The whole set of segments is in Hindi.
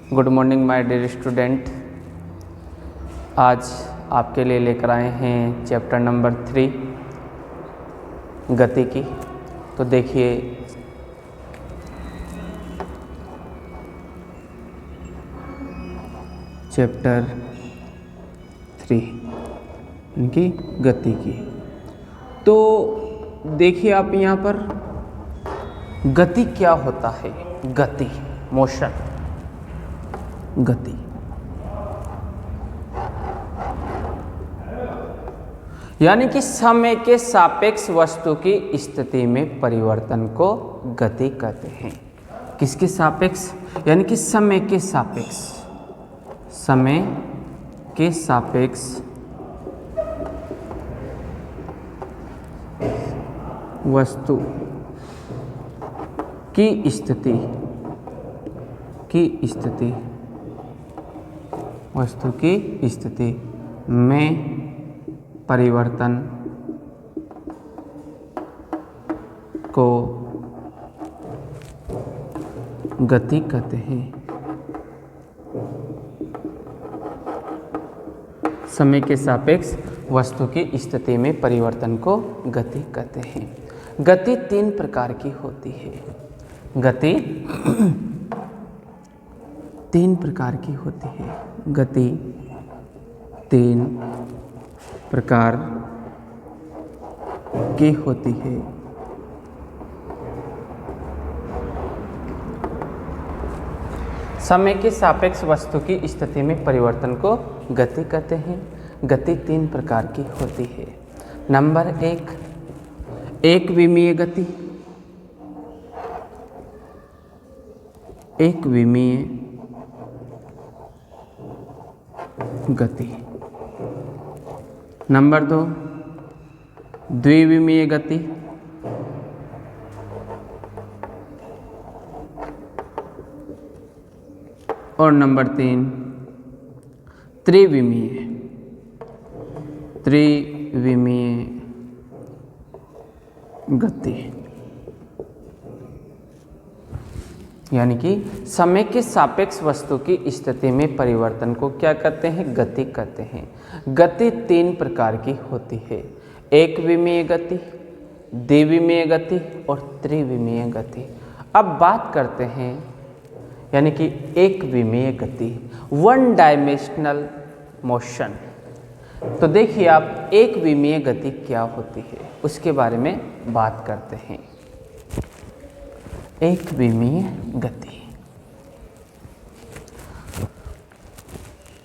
Good morning my dear student. आज आपके लिए लेकर आए हैं चैप्टर नंबर 3 गति की। तो देखिए चैप्टर 3 इनकी गति की। तो देखिए आप यहाँ पर गति क्या होता है। गति मोशन, गति यानी कि समय के सापेक्ष वस्तु की स्थिति में परिवर्तन को गति कहते हैं। किसके सापेक्ष? यानी कि समय के सापेक्ष, समय के सापेक्ष वस्तु की स्थिति वस्तु की स्थिति में परिवर्तन को गति कहते हैं। समय के सापेक्ष वस्तु की स्थिति में परिवर्तन को गति कहते हैं। गति 3 प्रकार की होती है। गति 3 प्रकार की होती है। गति 3 प्रकार की होती है। समय के सापेक्ष वस्तु की स्थिति में परिवर्तन को गति कहते हैं। गति 3 प्रकार की होती है। नंबर 1 एक विमीय गति। एक विमीय गति। नंबर 2 द्विविमीय गति। और नंबर 3 त्रिविमीय गति। यानी कि समय के सापेक्ष वस्तु की स्थिति में परिवर्तन को क्या कहते हैं? गति कहते हैं। गति 3 प्रकार की होती है। एक विमीय गति, द्विविमीय गति और त्रिविमीय गति। अब बात करते हैं यानी कि एक विमीय गति, 1 डायमेंशनल मोशन। तो देखिए आप एक विमीय गति क्या होती है उसके बारे में बात करते हैं। एक विमीय गति।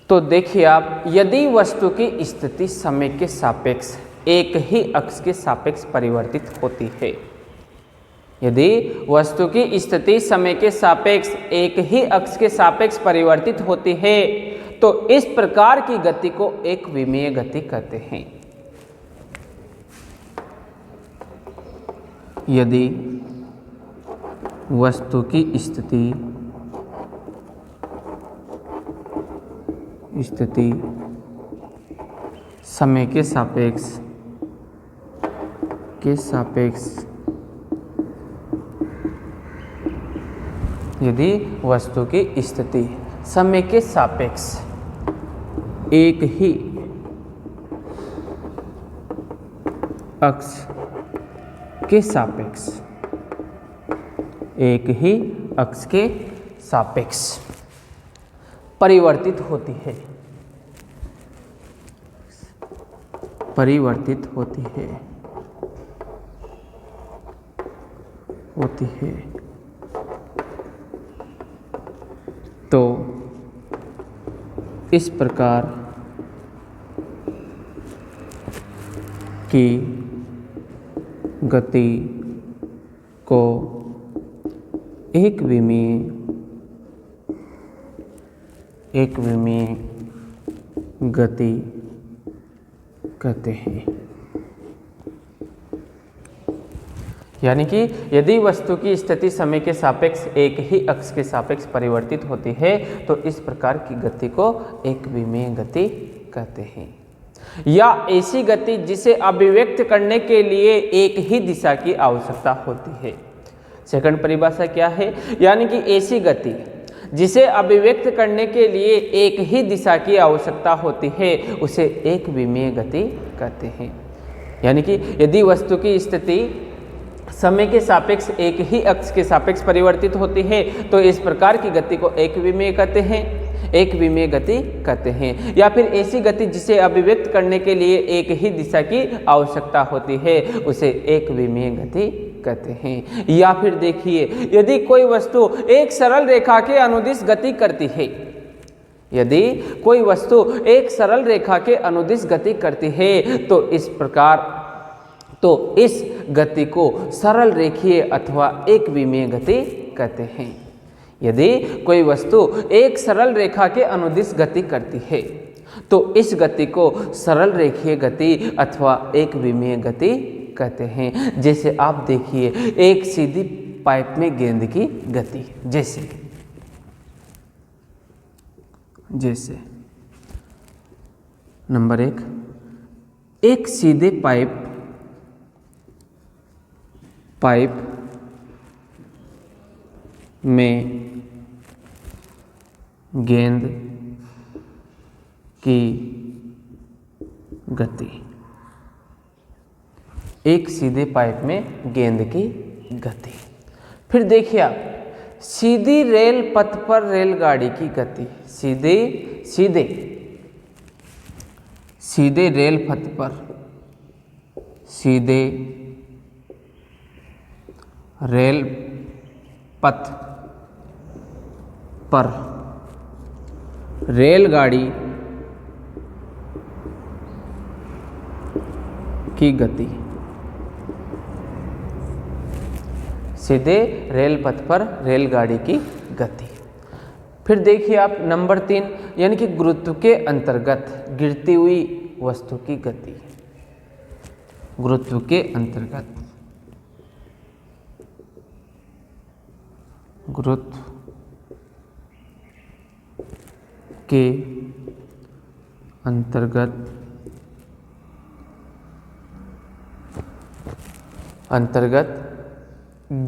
तो देखिए आप, यदि वस्तु की स्थिति समय के सापेक्ष एक ही अक्ष के सापेक्ष परिवर्तित होती है, यदि वस्तु की स्थिति समय के सापेक्ष एक ही अक्ष के सापेक्ष परिवर्तित होती है तो इस प्रकार की गति को एक विमीय गति कहते हैं। यदि वस्तु की स्थिति समय के सापेक्ष यदि वस्तु की स्थिति समय के सापेक्ष एक ही अक्ष के सापेक्ष परिवर्तित होती है तो इस प्रकार की गति को एक विमीय गति कहते हैं। यानी कि यदि वस्तु की स्थिति समय के सापेक्ष एक ही अक्ष के सापेक्ष परिवर्तित होती है तो इस प्रकार की गति को एक विमीय गति कहते हैं। या ऐसी गति जिसे अभिव्यक्त करने के लिए एक ही दिशा की आवश्यकता होती है। सेकंड परिभाषा क्या है? यानी कि ऐसी गति जिसे अभिव्यक्त करने के लिए एक ही दिशा की आवश्यकता होती है उसे एक विमीय गति कहते हैं। यानी कि यदि वस्तु की स्थिति समय के सापेक्ष एक ही अक्ष के सापेक्ष परिवर्तित होती है तो इस प्रकार की गति को एक विमीय कहते हैं, एक विमीय गति कहते हैं। या फिर ऐसी गति जिसे अभिव्यक्त करने के लिए एक ही दिशा की आवश्यकता होती है उसे एक विमीय गति कहते हैं। या फिर देखिए, यदि कोई वस्तु एक सरल रेखा के अनुदिश गति करती है, यदि कोई वस्तु एक सरल रेखा के अनुदिश गति करती है तो इस गति को सरल रेखीय अथवा एक विमीय गति कहते हैं। यदि कोई वस्तु एक सरल रेखा के अनुदिश गति करती है तो इस गति को सरल रेखीय गति अथवा एक विमीय गति कहते हैं। जैसे आप देखिए, एक सीधी पाइप में गेंद की गति, जैसे नंबर 1, एक सीधे पाइप में गेंद की गति, एक सीधे पाइप में गेंद की गति। फिर देखिए आप, सीधी रेल पथ पर रेलगाड़ी की गति, सीधे रेल पथ पर, सीधे रेल पथ पर रेलगाड़ी की गति, सीधे रेल पथ पर रेलगाड़ी की गति। फिर देखिए आप नंबर 3, यानी कि गुरुत्व के अंतर्गत गिरती हुई वस्तु की गति, गुरुत्व के अंतर्गत, गुरुत्व के अंतर्गत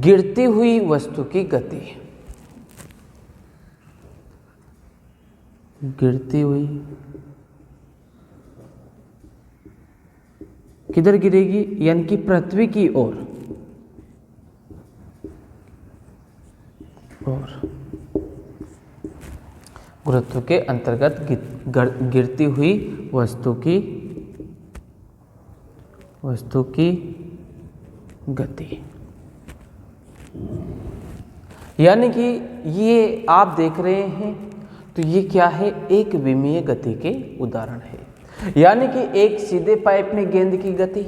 गिरती हुई वस्तु की गति, गिरती हुई किधर गिरेगी, यानी कि पृथ्वी की ओर, गुरुत्व के अंतर्गत गिरती हुई वस्तु की गति। यानी कि ये आप देख रहे हैं तो ये क्या है, एक विमीय गति के उदाहरण है। यानी कि एक सीधे पाइप में गेंद की गति,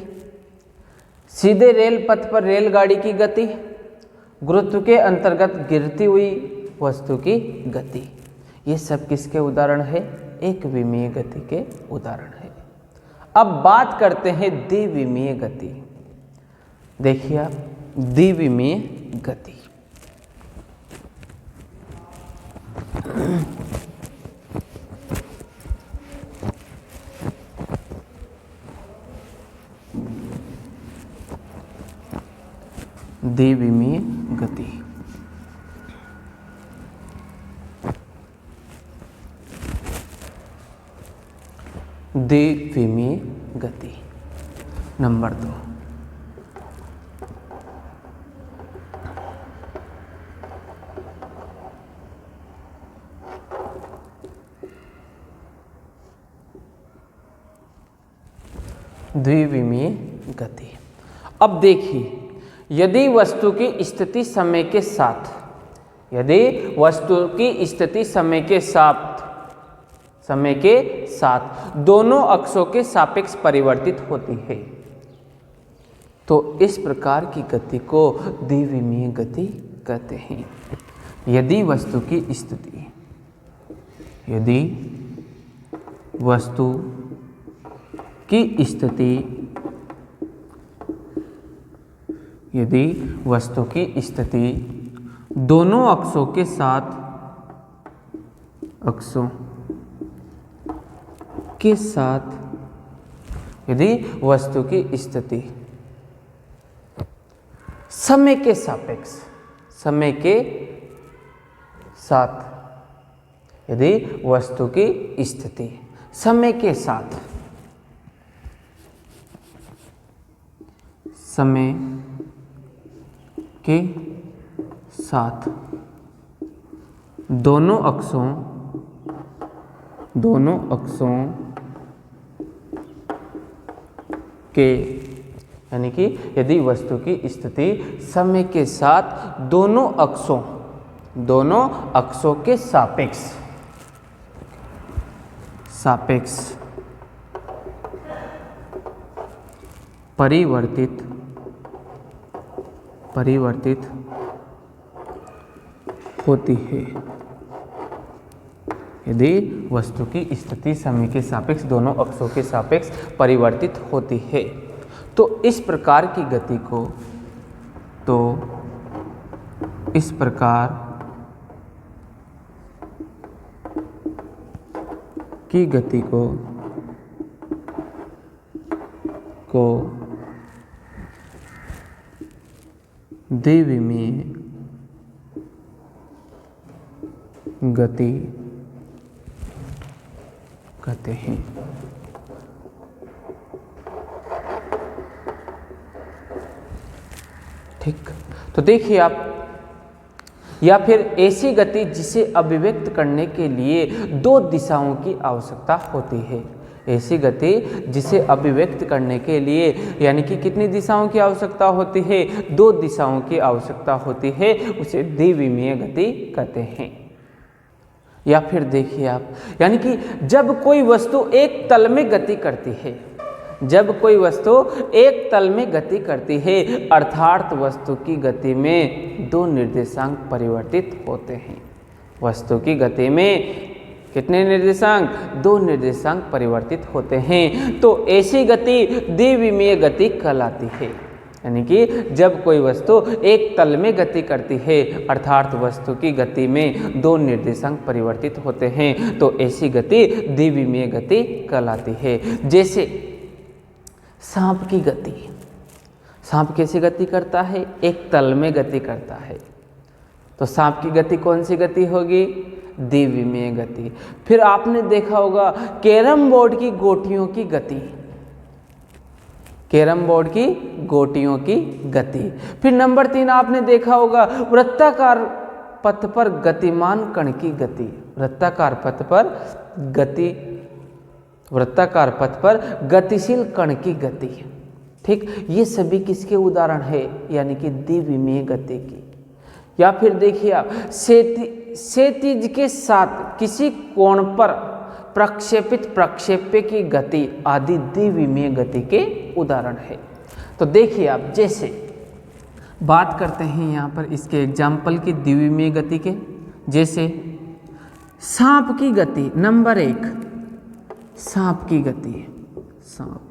सीधे रेल पथ पर रेलगाड़ी की गति, गुरुत्व के अंतर्गत गिरती हुई वस्तु की गति, ये सब किसके उदाहरण है, एक विमीय गति के उदाहरण है। अब बात करते हैं द्विविमीय गति। देखिए आप, द्विविमीय गति, द्विविमीय गति। द्विविमीय गति नंबर 2, द्विविमीय गति। अब देखिए, यदि वस्तु की स्थिति समय के साथ, यदि वस्तु की स्थिति समय के साथ दोनों अक्षों के सापेक्ष परिवर्तित होती है तो इस प्रकार की गति को द्विविमीय गति कहते हैं। यदि वस्तु की स्थिति, यदि वस्तु की स्थिति, यदि वस्तु की स्थिति दोनों अक्षों के साथ, यदि वस्तु की स्थिति समय के साथ यदि वस्तु की स्थिति समय के साथ दोनों अक्षों के, यानी कि यदि वस्तु की स्थिति समय के साथ दोनों अक्षों के सापेक्ष परिवर्तित होती है। यदि वस्तु की स्थिति समय के सापेक्ष दोनों अक्षों के सापेक्ष परिवर्तित होती है तो इस प्रकार की गति को द्विविमीय गति कहते हैं। ठीक, तो देखिए आप, या फिर ऐसी गति जिसे अभिव्यक्त करने के लिए दो दिशाओं की आवश्यकता होती है। ऐसी गति जिसे अभिव्यक्त करने के लिए, यानी कि कितनी दिशाओं की आवश्यकता होती है? दो दिशाओं की आवश्यकता होती है, उसे द्विविमीय गति कहते हैं। या फिर देखिए आप, यानी कि जब कोई वस्तु एक तल में गति करती है, अर्थात वस्तु की गति में दो निर्देशांक परिवर्तित होते हैं। वस्तु की गति में कितने निर्देशांक? दो निर्देशांक परिवर्तित होते हैं, तो ऐसी गति द्विविमीय गति कहलाती है। यानी कि जब कोई वस्तु एक तल में गति करती है, अर्थात वस्तु की गति में दो निर्देशांक परिवर्तित होते हैं, तो ऐसी गति द्विविमीय गति कहलाती है। जैसे सांप की गति, सांप कैसी गति करता है? एक तल में गति करता है, तो सांप की गति कौन सी गति होगी? द्विविमीय गति। फिर आपने देखा होगा कैरम बोर्ड की गोटियों की गति, फिर नंबर 3 आपने देखा होगा वृत्ताकार पथ पर गतिमान कण की गति, वृत्ताकार पथ पर गतिशील कण की गति। ठीक, ये सभी किसके उदाहरण है? यानी कि द्विविमीय गति की। या फिर देखिए आप क्षैतिज के साथ किसी कोण पर प्रक्षेप्य की गति आदि द्विविमीय गति के उदाहरण है। तो देखिए आप, जैसे बात करते हैं यहाँ पर इसके एग्जाम्पल की द्विविमीय गति के, जैसे सांप की गति। नंबर 1 सांप की गति, सांप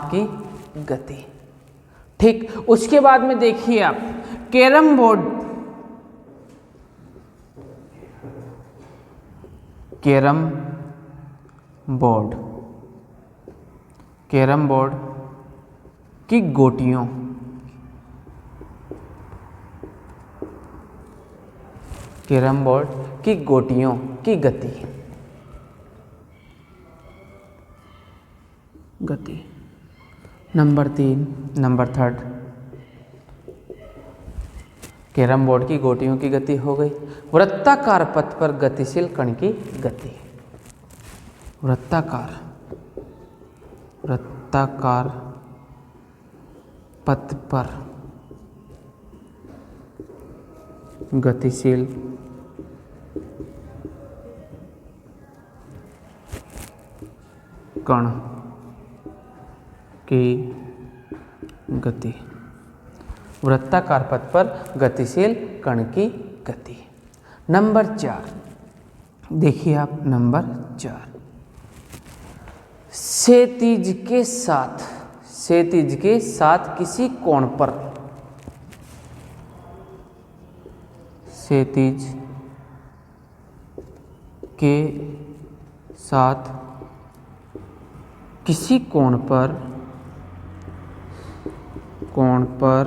की गति। ठीक, उसके बाद में देखिए आप कैरम बोर्ड की गोटियों की गति। नंबर 3 कैरम बोर्ड की गोटियों की गति हो गई। वृत्ताकार पथ पर गतिशील कण की गति, वृत्ताकार पथ पर गतिशील कण की गति, वृत्ताकार पथ पर गतिशील कण की गति। नंबर 4 देखिए आप, नंबर 4 क्षैतिज के साथ किसी कोण पर, क्षैतिज के साथ किसी कोण पर कोण पर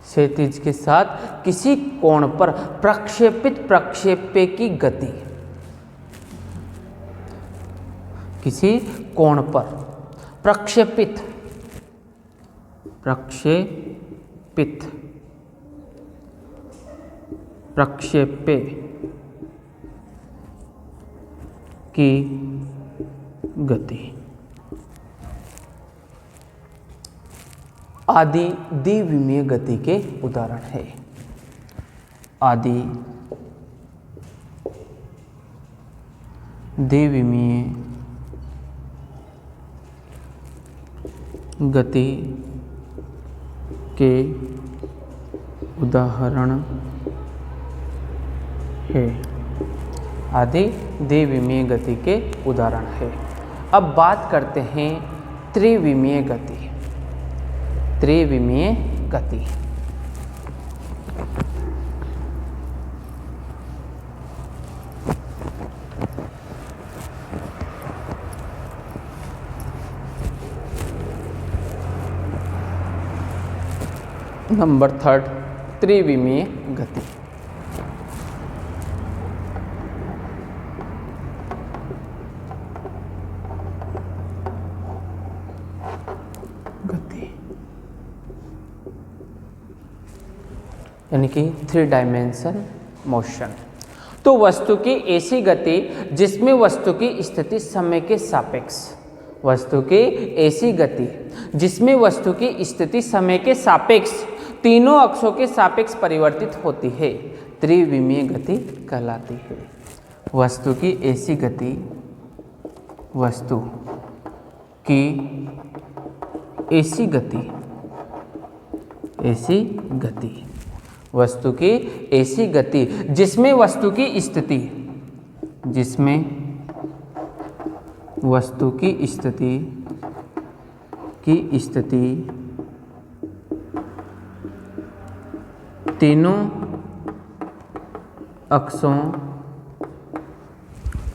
क्षैतिज के साथ किसी कोण पर प्रक्षेपित प्रक्षेप्य की गति, किसी कोण पर प्रक्षेपित प्रक्षेप्य की गति आदि द्विविमीय गति के उदाहरण है। आदि द्विविमीय गति के उदाहरण है। आदि द्विविमीय गति के उदाहरण है। अब बात करते हैं त्रिविमीय गति। त्रिविमीय गति नंबर 3 त्रिविमीय गति। यानी कि 3 डायमेंशन मोशन। तो वस्तु की ऐसी गति जिसमें वस्तु की स्थिति समय के सापेक्ष, वस्तु की ऐसी गति जिसमें वस्तु की स्थिति समय के सापेक्ष तीनों अक्षों के सापेक्ष परिवर्तित होती है, त्रिविमीय गति कहलाती है। वस्तु की ऐसी गति, वस्तु की ऐसी गति, ऐसी गति, वस्तु की ऐसी गति जिसमें वस्तु की स्थिति, जिसमें वस्तु की स्थिति तीनों अक्षों,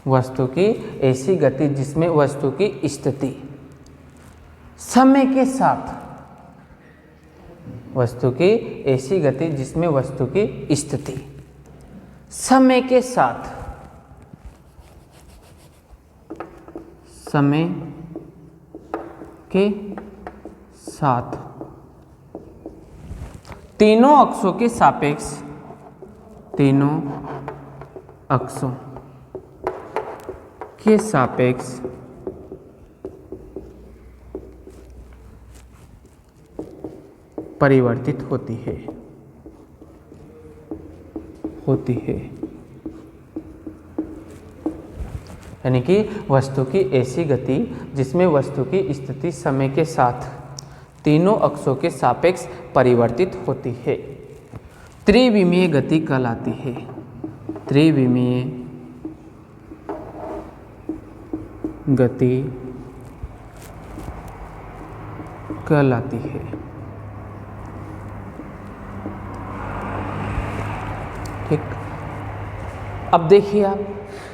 वस्तु की ऐसी गति जिसमें वस्तु की स्थिति समय के साथ, वस्तु की ऐसी गति जिसमें वस्तु की स्थिति समय के साथ, समय के साथ तीनों अक्षों के सापेक्ष, तीनों अक्षों के सापेक्ष परिवर्तित होती है, यानी कि वस्तु की ऐसी गति जिसमें वस्तु की स्थिति समय के साथ तीनों अक्षों के सापेक्ष परिवर्तित होती है, त्रिविमीय गति कहलाती है। त्रिविमीय गति कहलाती है। ठीक। अब देखिए आप,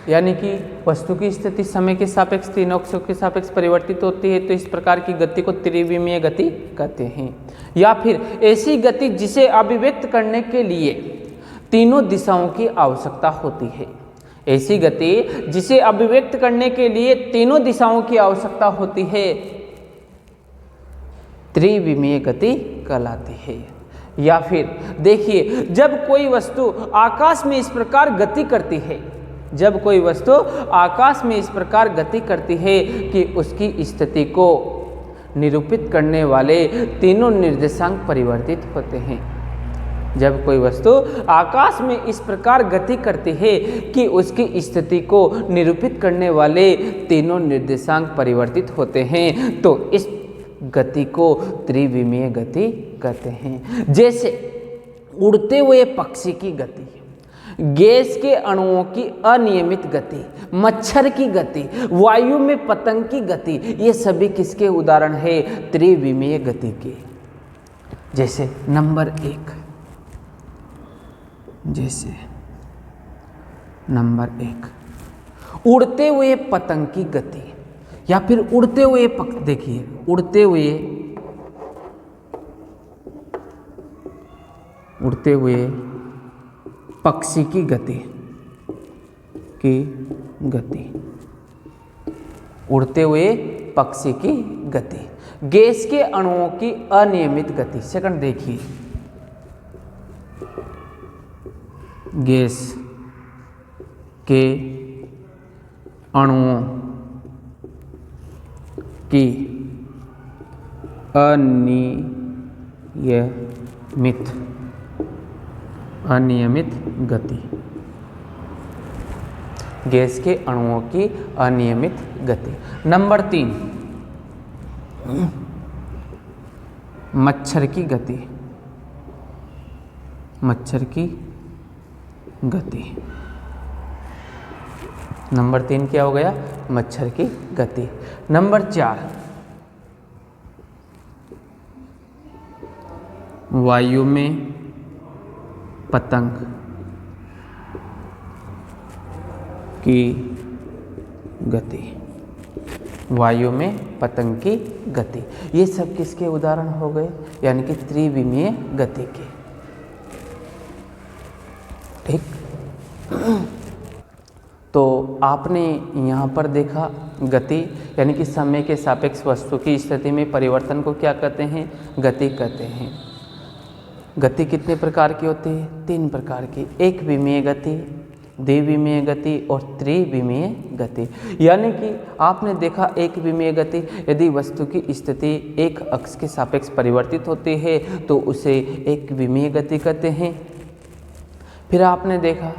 यानी कि वस्तु की स्थिति समय के सापेक्ष तीनों अक्षों के सापेक्ष परिवर्तित होती है, तो इस प्रकार की गति को त्रिविमीय गति कहते हैं। या फिर ऐसी गति जिसे अभिव्यक्त करने के लिए तीनों दिशाओं की आवश्यकता होती है, ऐसी गति जिसे अभिव्यक्त करने के लिए तीनों दिशाओं की आवश्यकता होती है, त्रिविमीय गति कहलाती है। या फिर देखिए, जब कोई वस्तु आकाश में इस प्रकार गति करती है, जब कोई वस्तु आकाश में इस प्रकार गति करती है कि उसकी स्थिति को निरूपित करने वाले तीनों निर्देशांक परिवर्तित होते हैं। जब कोई वस्तु आकाश में इस प्रकार गति करती है कि उसकी स्थिति को निरूपित करने वाले तीनों निर्देशांक परिवर्तित होते हैं, तो इस गति को त्रिविमीय गति कहते हैं। जैसे उड़ते हुए पक्षी की गति, गैस के अणुओं की अनियमित गति, मच्छर की गति, वायु में पतंग की गति, ये सभी किसके उदाहरण है? त्रिविमीय गति के। जैसे नंबर 1, जैसे नंबर 1 उड़ते हुए पतंग की गति, या फिर उड़ते हुए देखिए उड़ते हुए पक्षी की गति उड़ते हुए पक्षी की गति। गैस के अणुओं की अनियमित गति। सेकंड देखिए, गैस के अणुओं की अनियमित गति। गैस के अणुओं की अनियमित गति। नंबर 3, मच्छर की गति। नंबर 3 क्या हो गया? मच्छर की गति। नंबर 4, वायु में पतंग की गति। वायु में पतंग की गति। ये सब किसके उदाहरण हो गए? यानी कि त्रिविमीय गति के। ठीक। तो आपने यहाँ पर देखा गति यानी कि समय के सापेक्ष वस्तु की स्थिति में परिवर्तन को क्या कहते हैं? गति कहते हैं। गति कितने प्रकार की होती है? 3 प्रकार की। एक विमीय गति, द्विविमीय गति और त्रिविमीय गति। यानी कि आपने देखा एक विमीय गति, यदि वस्तु की स्थिति एक अक्ष के सापेक्ष परिवर्तित होती है तो उसे एक विमीय गति कहते हैं। फिर आपने देखा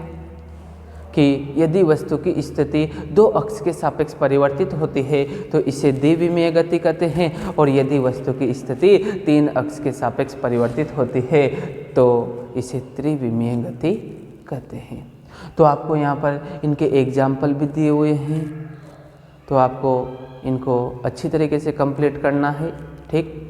कि यदि वस्तु की स्थिति 2 अक्ष के सापेक्ष परिवर्तित होती है तो इसे द्विविमीय गति कहते हैं, और यदि वस्तु की स्थिति 3 अक्ष के सापेक्ष परिवर्तित होती है तो इसे त्रिविमीय गति कहते हैं। तो आपको यहाँ पर इनके एग्जाम्पल भी दिए हुए हैं, तो आपको इनको अच्छी तरीके से कंप्लीट करना है। ठीक।